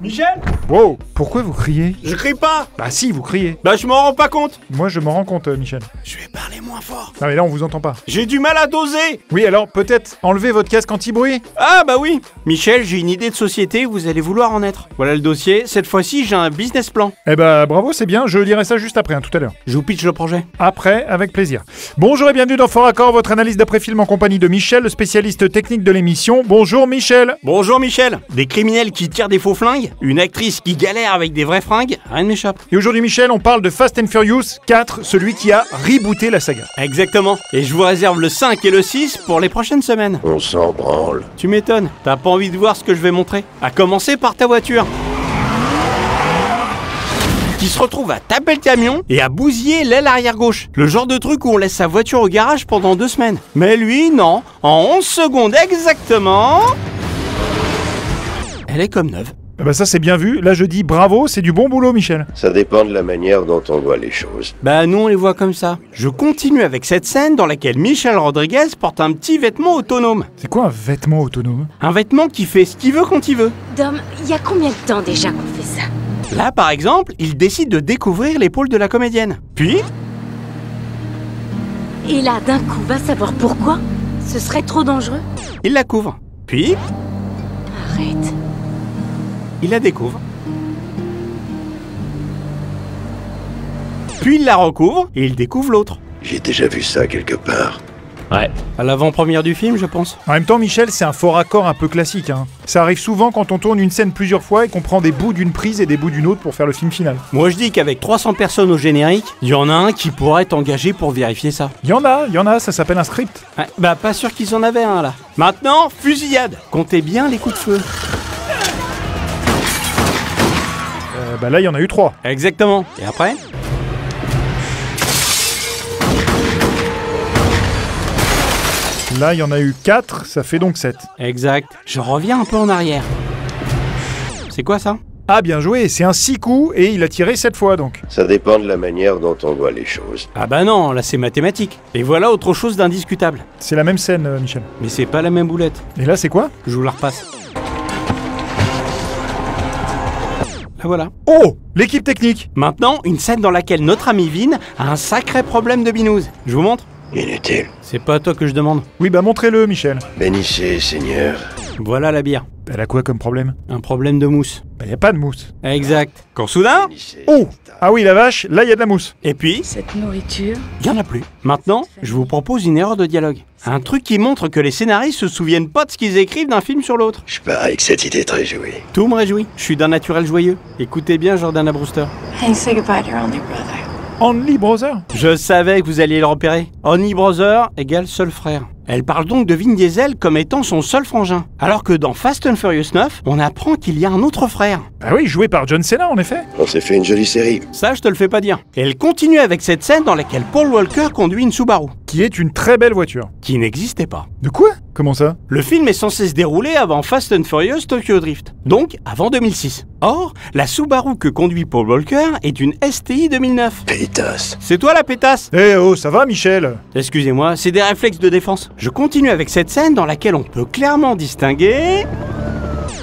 Michel? Wow, pourquoi vous criez? Je crie pas. Bah si, vous criez. Bah je m'en rends pas compte. Moi je m'en rends compte, Michel. Je vais parler moins fort. Non mais là on vous entend pas. J'ai du mal à doser. Oui alors peut-être enlevez votre casque anti-bruit. Ah bah oui. Michel, j'ai une idée de société, vous allez vouloir en être. Voilà le dossier, cette fois-ci j'ai un business plan. Eh bah bravo, c'est bien, je lirai ça juste après, tout à l'heure. Je vous pitch le projet. Après, avec plaisir. Bonjour et bienvenue dans Fort Accord, votre analyse d'après-film en compagnie de Michel, le spécialiste technique de l'émission. Bonjour Michel. Bonjour Michel. Des criminels qui tirent des faux flingues, une actrice qui galère avec des vraies fringues, rien ne m'échappe. Et aujourd'hui Michel, on parle de Fast and Furious 4, celui qui a rebooté la saga. Exactement. Et je vous réserve le 5 et le 6 pour les prochaines semaines. On s'en branle. Tu m'étonnes, t'as pas envie de voir ce que je vais montrer. À commencer par ta voiture. Qui se retrouve à taper le camion et à bousiller l'aile arrière gauche. Le genre de truc où on laisse sa voiture au garage pendant 2 semaines. Mais lui, non. En 11 secondes exactement, elle est comme neuve. Eh bah ça c'est bien vu, là je dis bravo, c'est du bon boulot Michel. Ça dépend de la manière dont on voit les choses. Bah nous on les voit comme ça. Je continue avec cette scène dans laquelle Michel Rodriguez porte un petit vêtement autonome. C'est quoi un vêtement autonome? Un vêtement qui fait ce qu'il veut quand il veut. Dom, il y a combien de temps déjà qu'on fait ça? Là par exemple, il décide de découvrir l'épaule de la comédienne. Puis, Et là, d'un coup, va savoir pourquoi? Ce serait trop dangereux? il la couvre. Puis, Arrête. il la découvre. Puis il la recouvre et il découvre l'autre. J'ai déjà vu ça quelque part. Ouais. À l'avant-première du film, je pense. En même temps Michel, c'est un fort accord un peu classique. Hein. Ça arrive souvent quand on tourne une scène plusieurs fois et qu'on prend des bouts d'une prise et des bouts d'une autre pour faire le film final. Moi je dis qu'avec 300 personnes au générique, il y en a un qui pourrait être engagé pour vérifier ça. Il y en a, ça s'appelle un script. Ouais, bah pas sûr qu'ils en avaient un là. Maintenant, fusillade. Comptez bien les coups de feu. Bah là il y en a eu 3. Exactement. Et après? Là il y en a eu 4, ça fait donc 7. Exact. Je reviens un peu en arrière. C'est quoi ça? Ah bien joué, c'est un 6 coups et il a tiré 7 fois donc. Ça dépend de la manière dont on voit les choses. Ah bah non, là c'est mathématique. Et voilà autre chose d'indiscutable. C'est la même scène Michel. Mais c'est pas la même boulette. Et là c'est quoi? Je vous la repasse. La voilà. Oh, l'équipe technique. Maintenant, une scène dans laquelle notre ami Vin a un sacré problème de binouze. Je vous montre? Inutile. C'est pas à toi que je demande. Oui bah montrez-le Michel. Bénissez, Seigneur. Voilà la bière. Elle a quoi comme problème? Un problème de mousse. Bah y a pas de mousse. Exact. Quand soudain... Bénissez. Oh, ah oui la vache, là il y a de la mousse. Et puis, Cette nourriture... il y en a plus. Maintenant, je vous propose une erreur de dialogue. Un truc qui montre que les scénaristes se souviennent pas de ce qu'ils écrivent d'un film sur l'autre. Je parie que cette idée est très jouée. Tout me réjouit. Je suis d'un naturel joyeux. Écoutez bien Jordana Brewster. And say goodbye to your only brother. Only Brother. Je savais que vous alliez le repérer. Only Brother égale seul frère. Elle parle donc de Vin Diesel comme étant son seul frangin. Alors que dans Fast and Furious 9, on apprend qu'il y a un autre frère. Ah oui, joué par John Cena en effet. On s'est fait une jolie série. Ça, je te le fais pas dire. Et elle continue avec cette scène dans laquelle Paul Walker conduit une Subaru. Qui est une très belle voiture. Qui n'existait pas. De quoi? Comment ça? Le film est censé se dérouler avant Fast and Furious Tokyo Drift, donc avant 2006. Or, la Subaru que conduit Paul Walker est une STI 2009. Pétasse. C'est toi la pétasse? Eh oh, ça va Michel? Excusez-moi, c'est des réflexes de défense. Je continue avec cette scène dans laquelle on peut clairement distinguer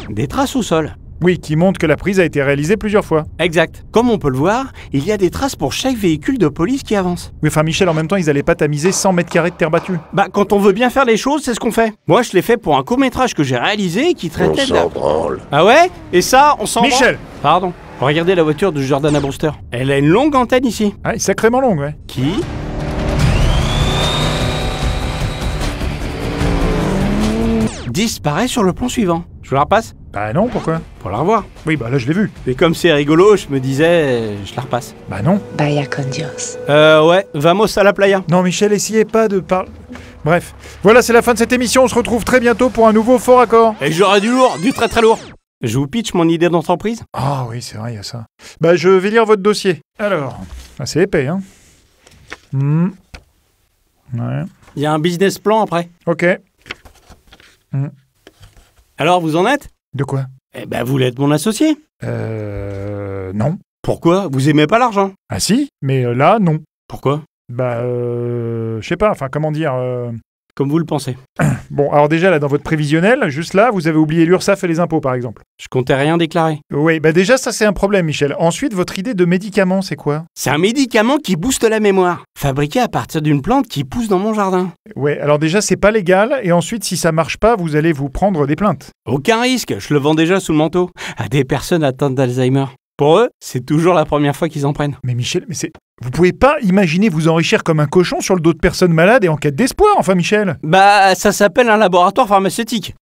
des traces au sol. Oui, qui montre que la prise a été réalisée plusieurs fois. Exact. Comme on peut le voir, il y a des traces pour chaque véhicule de police qui avance. Oui, enfin Michel, en même temps, ils allaient pas tamiser 100 mètres carrés de terre battue. Bah, quand on veut bien faire les choses, c'est ce qu'on fait. Moi, je l'ai fait pour un court-métrage que j'ai réalisé qui On traitait de la... s'en branle. Ah ouais? Et ça, on s'en Michel! branle. Pardon. Regardez la voiture de Jordana Brewster. Elle a une longue antenne ici. Ah, sacrément longue, ouais. Qui disparaît sur le plan suivant. Je vous la repasse? Bah non, pourquoi? Pour la revoir. Oui, bah là je l'ai vu. Et comme c'est rigolo, je me disais, je la repasse. Bah non. Vaya con Dios. Ouais, vamos à la playa. Non Michel, essayez pas de parler... Bref, voilà, c'est la fin de cette émission, on se retrouve très bientôt pour un nouveau Fort Accord. Et j'aurai du lourd, du très très lourd. Je vous pitch mon idée d'entreprise? Ah oui, c'est vrai, il y a ça. Bah je vais lire votre dossier. Alors, c'est épais, hein. Ouais, Il y a un business plan après. ok. Alors, vous en êtes? De quoi? Eh ben, vous l'êtes mon associé. Non. Pourquoi? Vous aimez pas l'argent? Ah si, mais là, non. Pourquoi? Bah, je sais pas, enfin, comment dire... comme vous le pensez. Bon, alors déjà, là, dans votre prévisionnel, juste là, vous avez oublié l'URSSAF et les impôts, par exemple. Je comptais rien déclarer. Oui, bah déjà, ça c'est un problème, Michel. Ensuite, votre idée de médicament, c'est quoi? C'est un médicament qui booste la mémoire, fabriqué à partir d'une plante qui pousse dans mon jardin. Ouais, alors déjà, c'est pas légal, et ensuite, si ça marche pas, vous allez vous prendre des plaintes. Aucun risque, je le vends déjà sous le manteau, à des personnes atteintes d'Alzheimer. Pour eux, c'est toujours la première fois qu'ils en prennent. Mais Michel, vous pouvez pas imaginer vous enrichir comme un cochon sur le dos de personnes malades et en quête d'espoir, enfin Michel. Bah, ça s'appelle un laboratoire pharmaceutique.